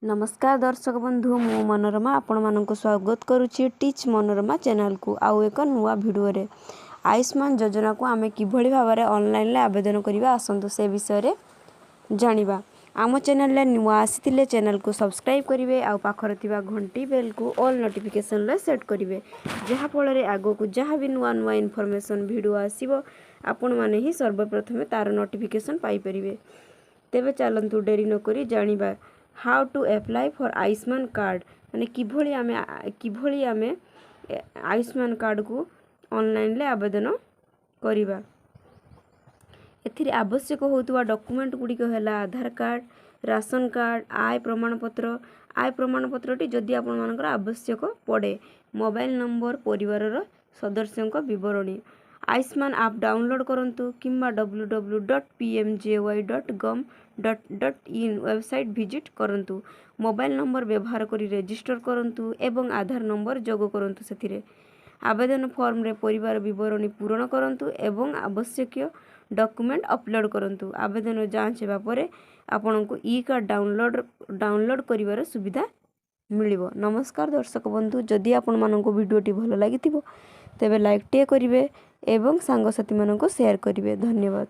नमस्कार दर्शक बंधु मु मनोरमा आपण मानक स्वागत करुच्ची टीच मनोरमा चैनल को आउ एक नुआ भिडियो रे आयुष्मान योजना को आमे किभली भाव में ऑनलाइन ले आवेदन करबा आसंतु से विषय रे जानिबा। आम चैनल ले नुआ आसीथिले चैनल को सब्सक्राइब करिवे आउ पाखर थिबा घंटी बेल को ऑल नोटिफिकेशन ले सेट करिवे जहा फल रे आगो को जहा भी नुआ नुआ इन्फॉर्मेशन वीडियो आसीबो आपण माने ही सर्वप्रथमे तार नोटिफिकेशन पाई परिवे। तेबे चलंतु डेरी न करी जानिबा how to apply for Ayushman card माने किभली आमे आयुष्मान कार्ड को ऑनलाइन ले आवेदन करिबा। एथिरे आवश्यक होतुवा डॉक्यूमेंट गुड़िक है आधार कार्ड, राशन कार्ड, आय प्रमाण पत्रटी जदि आपण मानकर आवश्यक पड़े, मोबाइल नंबर, परिवार सदस्यों विवरणी। आयुष्मान ऐप डाउनलोड करंतु किंबा www.pmjy.gov.in वेबसाइट विजिट करंतु। मोबाइल नंबर व्यवहार करी रजिस्टर करंतु एवं आधार नंबर जोग करंतु। सेथिरे आवेदन फॉर्म रे परिवार विवरणी पूरण करंतु एवं आवश्यक डॉक्यूमेंट अपलोड करंतु। आवेदन जांच हेबा परे आपनको ई कार्ड डाउनलोड करिवार सुविधा मिलिबो। नमस्कार दर्शक बंधु, जदि आपण मानको वीडियोटी भलो लागिथिबो तेबे लाइक टे करिवे एवं सांगसाथी मानको शेयर करिवे। धन्यवाद।